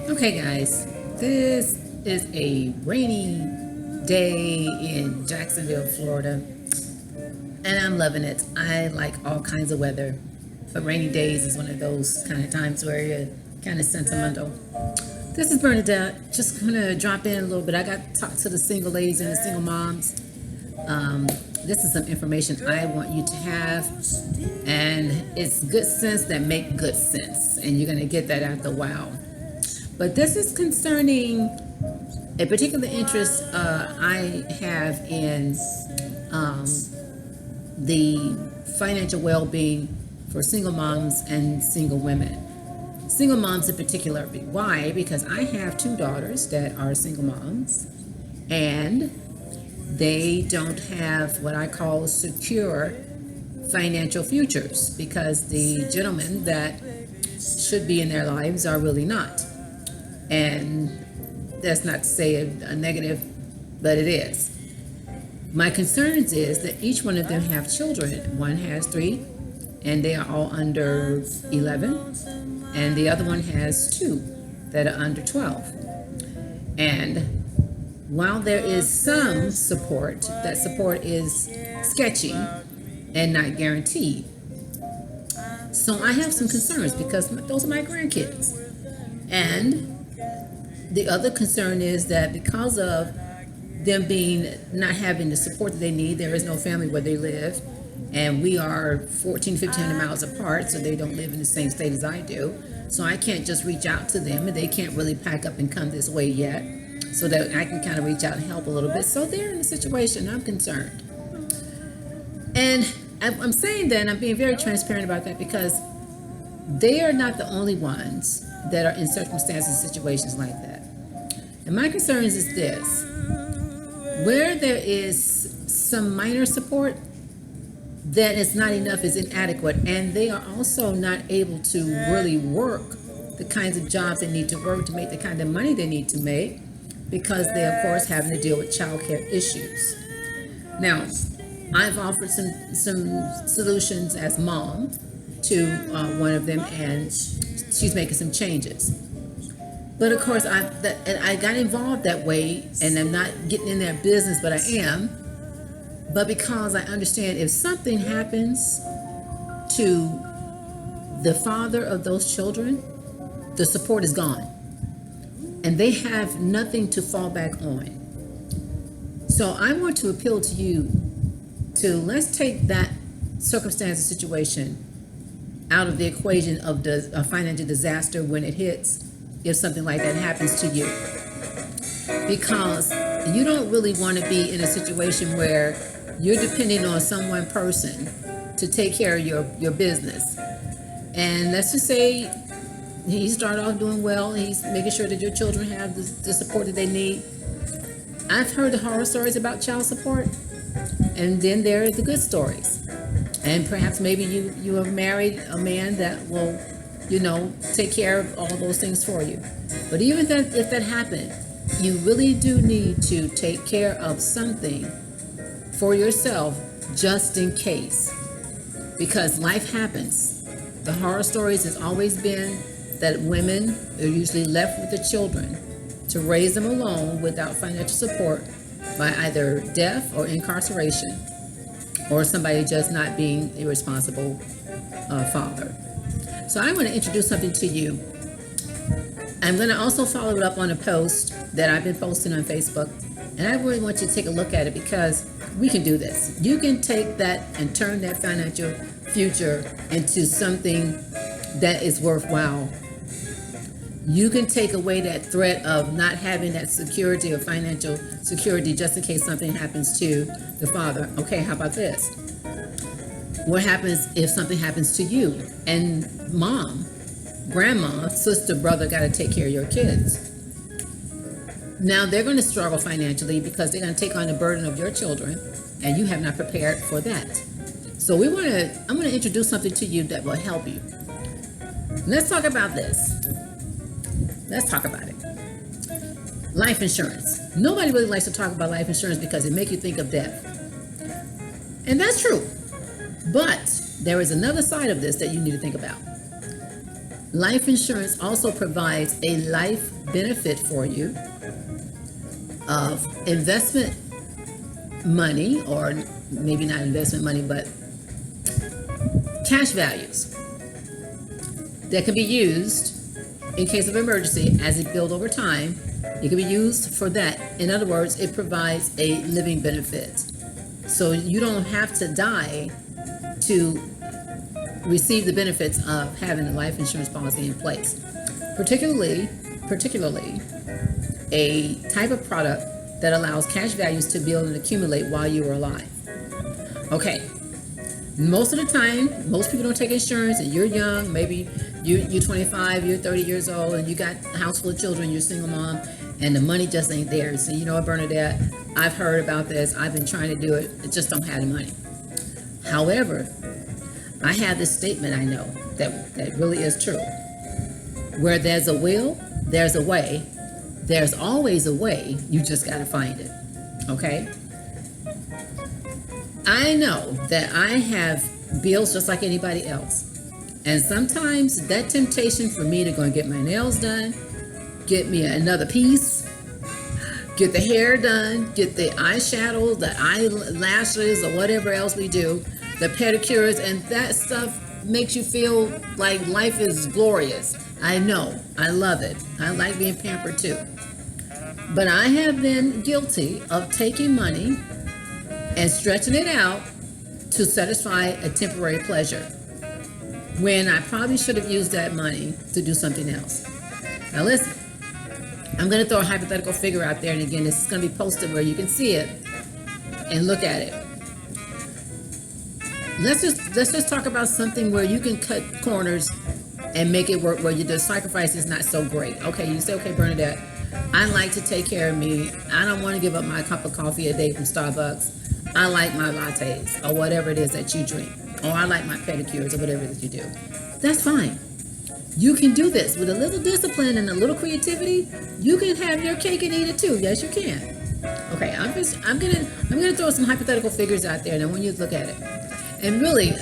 Okay, guys, this is a rainy day in Jacksonville, Florida, and I'm loving it. I like all kinds of weather, but rainy days is one of those kind of times where you're kind of sentimental. This is Bernidette. Just gonna drop in a little bit. I got to talk to the single ladies and the single moms. Um, this is some information I want you to have, and it's good sense that make good sense, and you're gonna get that after a while. But this is concerning a particular interest I have in um, the financial well-being for single moms and single women. Single moms in particular. Why? Because I have two daughters that are single moms, and they don't have what I call secure financial futures because the gentlemen that should be in their lives are really not. And that's not to say a negative, but it is. My concerns is that each one of them have children. One has 3, and they are all under 11, and the other one has 2 that are under 12. And while there is some support, that support is sketchy and not guaranteed. So I have some concerns because those are my grandkids. And the other concern is that because of them being not having the support that they need, there is no family where they live, and we are 1,500 miles apart, so they don't live in the same state as I do. So I can't just reach out to them, and they can't really pack up and come this way yet, so that I can kind of reach out and help a little bit. So they're in a situation I'm concerned. And I'm saying that, and I'm being very transparent about that, because they are not the only ones that are in circumstances, situations like that. And my concerns is this: where there is some minor support, that is not enough, is inadequate, and they are also not able to really work the kinds of jobs they need to work to make the kind of money they need to make, because they, of course, having to deal with childcare issues. Now, I've offered some solutions as mom to one of them, and she's making some changes. But of course, I got involved that way, and I'm not getting in their business, but I am. But because I understand if something happens to the father of those children, the support is gone, and they have nothing to fall back on. So I want to appeal to you to let's take that circumstance and situation out of the equation of the financial disaster when it hits, if something like that happens to you, because you don't really want to be in a situation where you're depending on some one person to take care of your business. And let's just say he started off doing well, he's making sure that your children have the support that they need. I've heard the horror stories about child support, and then there are the good stories. And perhaps maybe you have married a man that will, take care of all those things for you. But even if that happened, you really do need to take care of something for yourself just in case, because life happens. The horror stories has always been that women are usually left with the children to raise them alone without financial support by either death or incarceration, or somebody just not being a responsible father. So I want to introduce something to you. I'm going to also follow it up on a post that I've been posting on Facebook, and I really want you to take a look at it, because we can do this. You can take that and turn that financial future into something that is worthwhile. You can take away that threat of not having that security or financial security just in case something happens to the father. Okay, how about this? What happens if something happens to you and mom, grandma, sister, brother got to take care of your kids? Now they're going to struggle financially because they're going to take on the burden of your children, and you have not prepared for that. So I'm going to introduce something to you that will help you. Let's talk about this. Let's talk about it. Life insurance. Nobody really likes to talk about life insurance because it makes you think of death. And that's true. But there is another side of this that you need to think about. Life insurance also provides a life benefit for you of investment money, or maybe not investment money, but cash values that can be used in case of emergency as it builds over time. It can be used for that. In other words, it provides a living benefit. So you don't have to die to receive the benefits of having a life insurance policy in place. Particularly a type of product that allows cash values to build and accumulate while you are alive. Okay, most of the time, most people don't take insurance, and you're young, maybe you're 25, you're 30 years old, and you got a house full of children, you're a single mom, and the money just ain't there. So you know what, Bernadette, I've heard about this, I've been trying to do it, I just don't have the money. However, I have this statement I know that really is true. Where there's a will, there's a way. There's always a way, you just got to find it. Okay? I know that I have bills just like anybody else. And sometimes that temptation for me to go and get my nails done, get me another piece, get the hair done, get the eyeshadow, the eyelashes, or whatever else we do, the pedicures, and that stuff makes you feel like life is glorious. I know, I love it. I like being pampered too. But I have been guilty of taking money and stretching it out to satisfy a temporary pleasure, when I probably should have used that money to do something else. Now listen, I'm going to throw a hypothetical figure out there, and again, this is going to be posted where you can see it and look at it. Let's just talk about something where you can cut corners and make it work, where the sacrifice is not so great. Okay, you say, okay, Bernadette, I like to take care of me. I don't want to give up my cup of coffee a day from Starbucks. I like my lattes, or whatever it is that you drink, or I like my pedicures, or whatever it is that you do. That's fine. You can do this with a little discipline and a little creativity. You can have your cake and eat it too. Yes, you can. Okay, I'm gonna throw some hypothetical figures out there, and I want you to look at it. And really,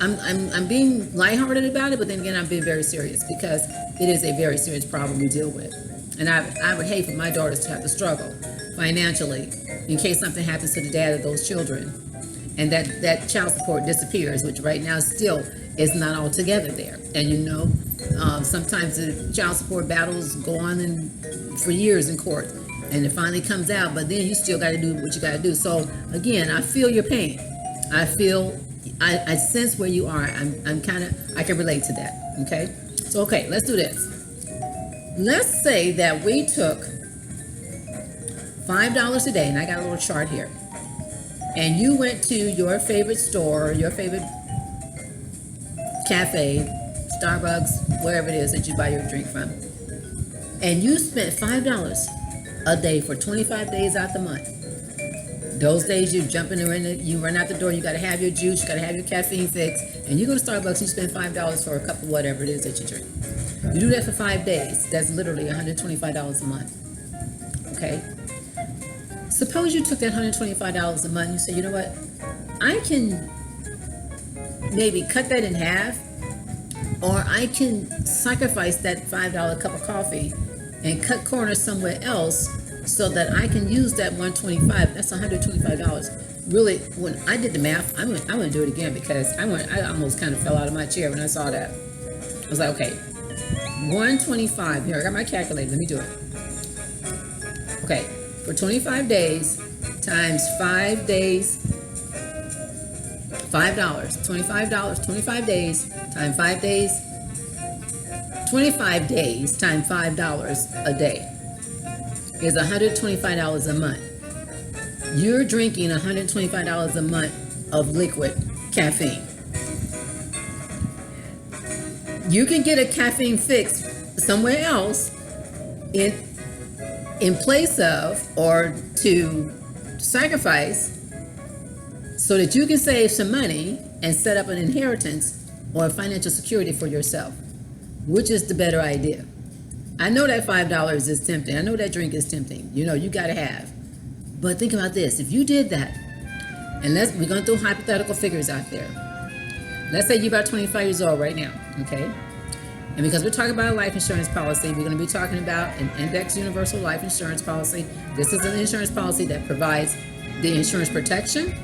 I'm being lighthearted about it, but then again, I'm being very serious, because it is a very serious problem we deal with. And I would hate for my daughters to have to struggle financially in case something happens to the dad of those children, and that child support disappears, which right now still is not altogether there. And you know, sometimes the child support battles go on for years in court, and it finally comes out, but then you still got to do what you got to do. So again, I feel your pain. I sense where you are. I can relate to that. Okay, so okay, let's do this. Let's say that we took $5 a day, and I got a little chart here, and you went to your favorite store, your favorite cafe, Starbucks, wherever it is that you buy your drink from, and you spent $5 a day for 25 days out the month. Those days you jump in the you run out the door, you got to have your juice, you got to have your caffeine fix, and you go to Starbucks and you spend $5 for a cup of whatever it is that you drink. You do that for 5 days. That's literally $125 a month. Okay? Suppose you took that $125 a month and you say, you know what? I can maybe cut that in half, or I can sacrifice that $5 cup of coffee and cut corners somewhere else so that I can use that $125. That's $125. Really, when I did the math, I'm gonna do it again, because I almost kind of fell out of my chair when I saw that. I was like, okay, 125. Here, I got my calculator. Let me do it. Okay, for 25 days times 5 days, $5. $25. 25 days times 5 days. 25 days times $5 a day is $125 a month. You're drinking $125 a month of liquid caffeine. You can get a caffeine fix somewhere else in place of, or to sacrifice, so that you can save some money and set up an inheritance or financial security for yourself. Which is the better idea? I know that $5 is tempting. I know that drink is tempting. You know, you got to have. But think about this. If you did that, and we're going to throw hypothetical figures out there. Let's say you're about 25 years old right now, okay? And because we're talking about a life insurance policy, we're going to be talking about an index universal life insurance policy. This is an insurance policy that provides the insurance protection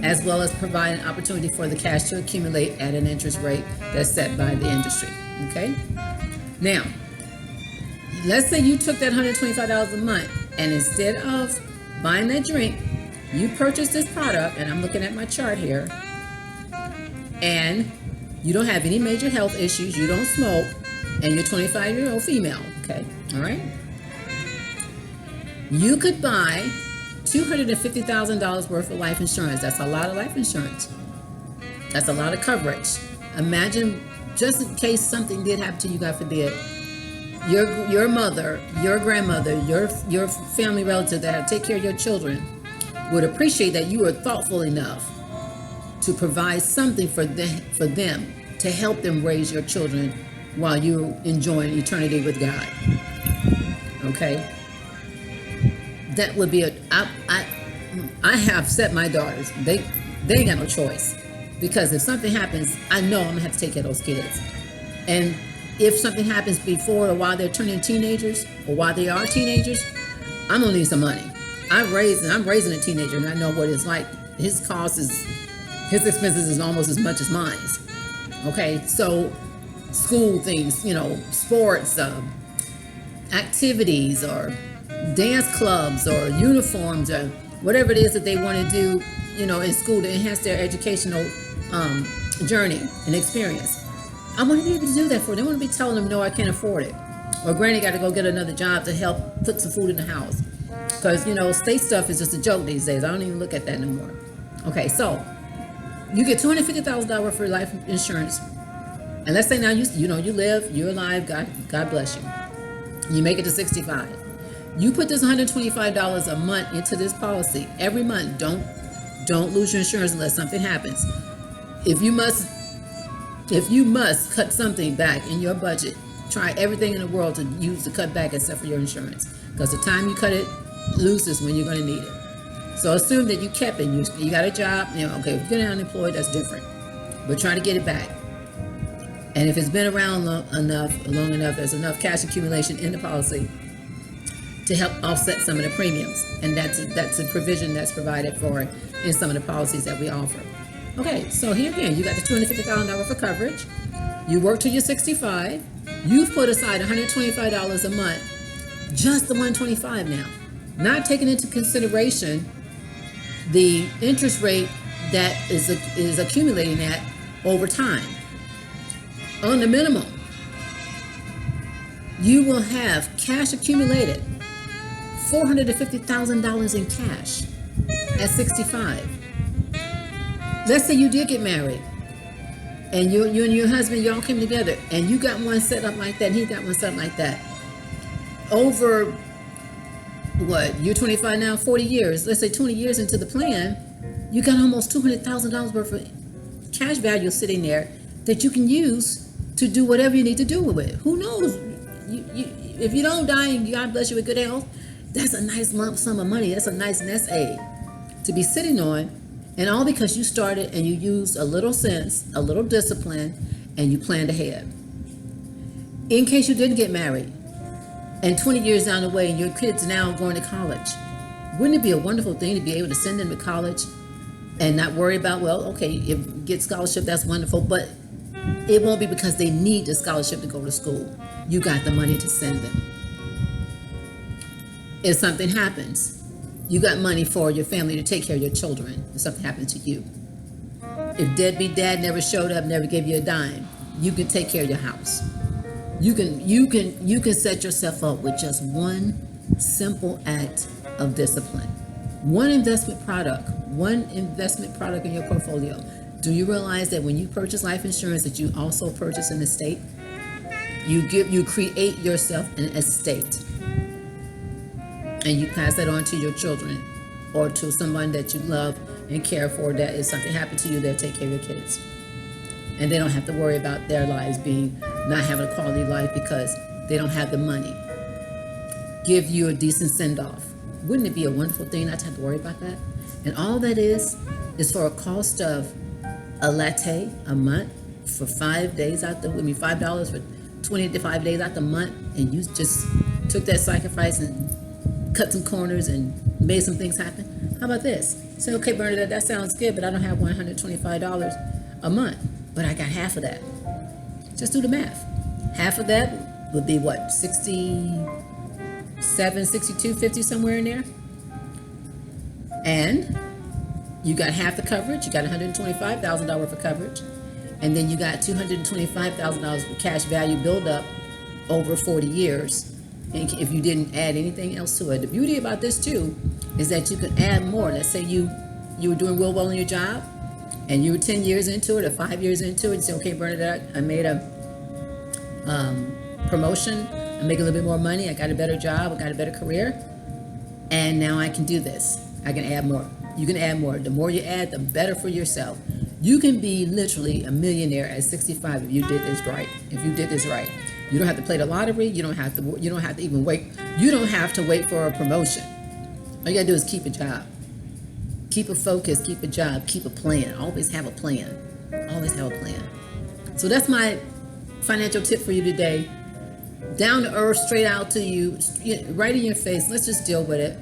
as well as provide an opportunity for the cash to accumulate at an interest rate that's set by the industry. Okay? Now, let's say you took that $125 a month and instead of buying that drink, you purchased this product, and I'm looking at my chart here, and you don't have any major health issues, you don't smoke, and you're a 25-year-old female, okay? All right? You could buy $250,000 worth of life insurance. That's a lot of life insurance. That's a lot of coverage. Imagine, just in case something did happen to you, God forbid, your mother, your grandmother, your family relative that take care of your children would appreciate that you were thoughtful enough to provide something for them to help them raise your children while you're enjoying eternity with God. Okay? That would be I have set my daughters. They ain't got no choice. Because if something happens, I know I'm gonna have to take care of those kids. And if something happens before or while they're turning teenagers or while they are teenagers, I'm gonna need some money. I'm raising a teenager, and I know what it's like. His expenses is almost as much as mine. Okay, so school things, sports, activities, or dance clubs, or uniforms, or whatever it is that they want to do, in school to enhance their educational journey and experience. I want to be able to do that for them. I want to be telling them, no, I can't afford it. Or granny got to go get another job to help put some food in the house. Because, state stuff is just a joke these days. I don't even look at that no more. Okay, so you get $250,000 for life insurance. And let's say now you're alive, God bless you. You make it to 65. You put this $125 a month into this policy every month. Don't lose your insurance unless something happens. If you must cut something back in your budget, try everything in the world to use to cut back except for your insurance. Because the time you cut it loose is when you're going to need it. So assume that you kept it. You got a job. Okay, if you're getting unemployed, that's different. But try to get it back. And if it's been around long enough, there's enough cash accumulation in the policy to help offset some of the premiums. And that's a provision that's provided for in some of the policies that we offer. Okay, so here again, you got the $250,000 for coverage. You work till you're 65. You've put aside $125 a month, just the $125 now. Not taking into consideration the interest rate that is accumulating at over time. On the minimum, you will have cash accumulated, $450,000 in cash at 65. Let's say you did get married, and you and your husband, y'all came together, and you got one set up like that, and he got one set up like that. Over, what, you're 25 now, 40 years, let's say 20 years into the plan, you got almost $200,000 worth of cash value sitting there that you can use to do whatever you need to do with it. Who knows? If you don't die and God bless you with good health, that's a nice lump sum of money. That's a nice nest egg to be sitting on. And all because you started and you used a little sense, a little discipline, and you planned ahead. In case you didn't get married, and 20 years down the way, and your kids now going to college, wouldn't it be a wonderful thing to be able to send them to college and not worry about, well, okay, if you get scholarship, that's wonderful, but it won't be because they need the scholarship to go to school. You got the money to send them. If something happens, you got money for your family to take care of your children if something happened to you. If deadbeat dad never showed up, never gave you a dime, you can take care of your house. You can set yourself up with just one simple act of discipline. One investment product in your portfolio. Do you realize that when you purchase life insurance that you also purchase an estate? You create yourself an estate. And you pass that on to your children or to someone that you love and care for, that if something happened to you, they'll take care of your kids. And they don't have to worry about their lives not having a quality life because they don't have the money. Give you a decent send-off. Wouldn't it be a wonderful thing not to have to worry about that? And all that is for a cost of a latte a month for 5 days out there with me, $5 for 25 days out the month, and you just took that sacrifice and cut some corners and made some things happen. How about this? Say, okay, Bernadette, that sounds good, but I don't have $125 a month, but I got half of that. Just do the math. Half of that would be what, 67, 62, 50, somewhere in there. And you got half the coverage. You got $125,000 worth of coverage, and then you got $225,000 of cash value build up over 40 years. And if you didn't add anything else to it, the beauty about this too is that you can add more. Let's say you were doing real well in your job, and you were 10 years into it or 5 years into it. You say, okay, Bernadette, I made a promotion. I make a little bit more money. I got a better job. I got a better career, and now I can do this. I can add more. You can add more. The more you add, the better for yourself. You can be literally a millionaire at 65 if you did this right. If you did this right, you don't have to play the lottery. You don't have to even wait. You don't have to wait for a promotion. All you gotta do is keep a job. Keep a focus. Keep a job. Keep a plan. Always have a plan. Always have a plan. So that's my financial tip for you today. Down to earth, straight out to you, right in your face. Let's just deal with it.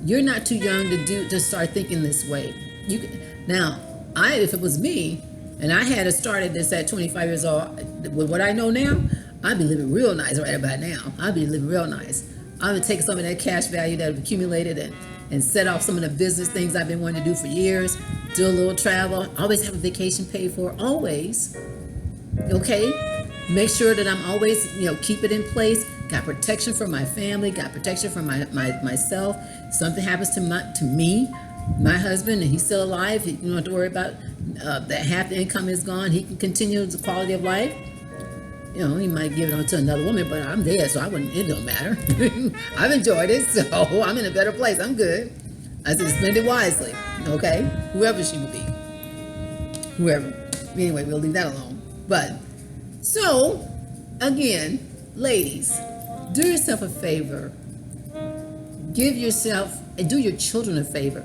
You're not too young to start thinking this way. If it was me, and I had started this at 25 years old, with what I know now, I'd be living real nice right about now. I'd be living real nice. I would take some of that cash value that I've accumulated and set off some of the business things I've been wanting to do for years. Do a little travel. Always have a vacation paid for. Always. Okay. Make sure that I'm always, keep it in place. Got protection for my family. Got protection for myself. Something happens to me, my husband, and he's still alive. You don't have to worry about that half the income is gone. He can continue the quality of life. He might give it on to another woman, but I'm dead, so it don't matter. I've enjoyed it, so I'm in a better place. I'm good. I said spend it wisely, okay? Whoever she would be. Whoever. Anyway, we'll leave that alone. But, so, again, ladies, do yourself a favor. Give yourself, and do your children a favor.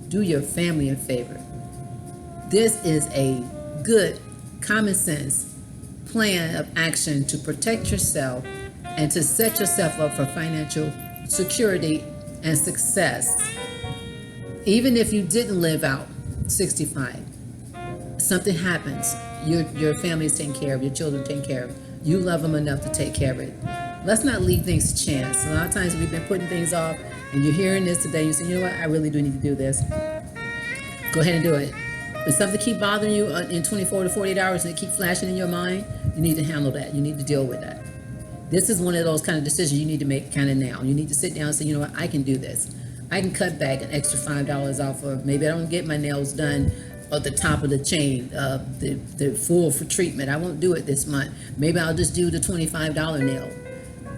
Do your family a favor. This is a good, common sense plan of action to protect yourself and to set yourself up for financial security and success. Even if you didn't live out 65, something happens, your family's taken care of, your children taken care of. You love them enough to take care of it. Let's not leave things to chance. A lot of times we've been putting things off, and you're hearing this today, you say, you know what, I really do need to do this. Go ahead and do it. If something keep bothering you in 24 to 48 hours and it keep flashing in your mind, you need to handle that. You need to deal with that. This is one of those kind of decisions you need to make kind of now. You need to sit down and say, you know what, I can do this. I can cut back an extra $5 off of, maybe I don't get my nails done at the top of the chain, the full for treatment. I won't do it this month. Maybe I'll just do the $25 nail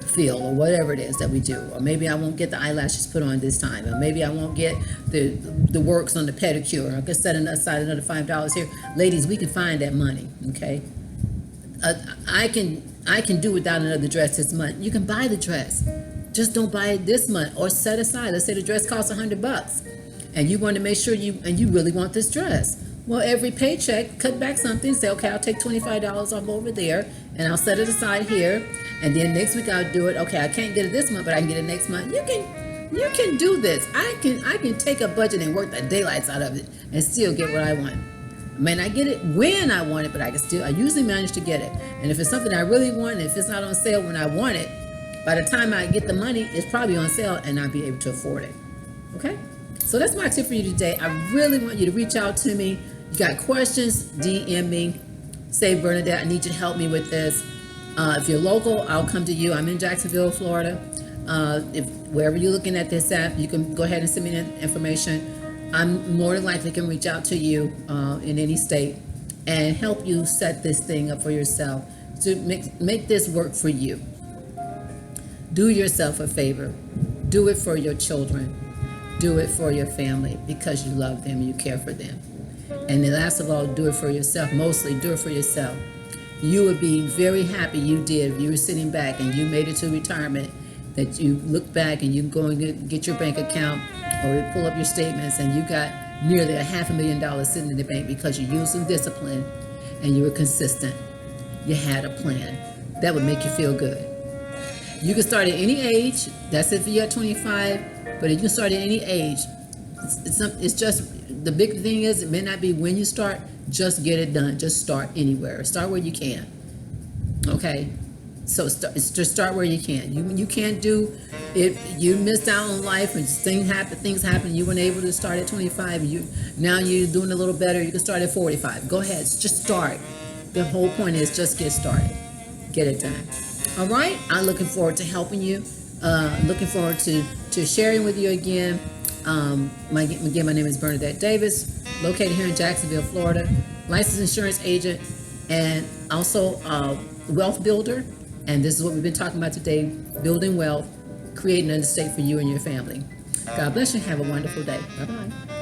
fill or whatever it is that we do. Or maybe I won't get the eyelashes put on this time. Or maybe I won't get the works on the pedicure. I could set aside another $5 here. Ladies, we can find that money, okay? I can do without another dress this month. You can buy the dress. Just don't buy it this month or set aside. Let's say the dress costs $100 and you want to make sure you really want this dress. Well, every paycheck, cut back something. Say, okay, I'll take $25 off over there and I'll set it aside here. And then next week I'll do it. Okay, I can't get it this month, but I can get it next month. You can do this. I can take a budget and work the daylights out of it and still get what I want. I may not get it when I want it, but I usually manage to get it. And if it's something I really want, and if it's not on sale when I want it, by the time I get the money, it's probably on sale and I'll be able to afford it. Okay? So that's my tip for you today. I really want you to reach out to me. You got questions, DM me. Say, Bernadette, I need you to help me with this. If you're local, I'll come to you. I'm in Jacksonville, Florida. If wherever you're looking at this at, you can go ahead and send me the information. I'm more than likely can reach out to you in any state and help you set this thing up for yourself to make this work for you. Do yourself a favor. Do it for your children. Do it for your family because you love them, you care for them. And then last of all, do it for yourself. Mostly do it for yourself. You would be very happy you did if you were sitting back and you made it to retirement, that you look back and you go and get your bank account or you pull up your statements and you got nearly $500,000 sitting in the bank because you used some discipline and you were consistent. You had a plan. that would make you feel good. You can start at any age. That's if you're at 25, but you can start at any age. It's just, the big thing is, it may not be when you start, just get it done. Just start anywhere. Start where you can. Okay? So just start where you can. You can't do, if you missed out on life and things happen, you weren't able to start at 25, now you're doing a little better, you can start at 45. Go ahead, just start. The whole point is just get started. Get it done. All right? I'm looking forward to helping you. Looking forward to sharing with you again. My name is Bernidette Davis, located here in Jacksonville, Florida. Licensed insurance agent and also wealth builder. And this is what we've been talking about today, building wealth, creating an estate for you and your family. God bless you. Have a wonderful day. Bye-bye.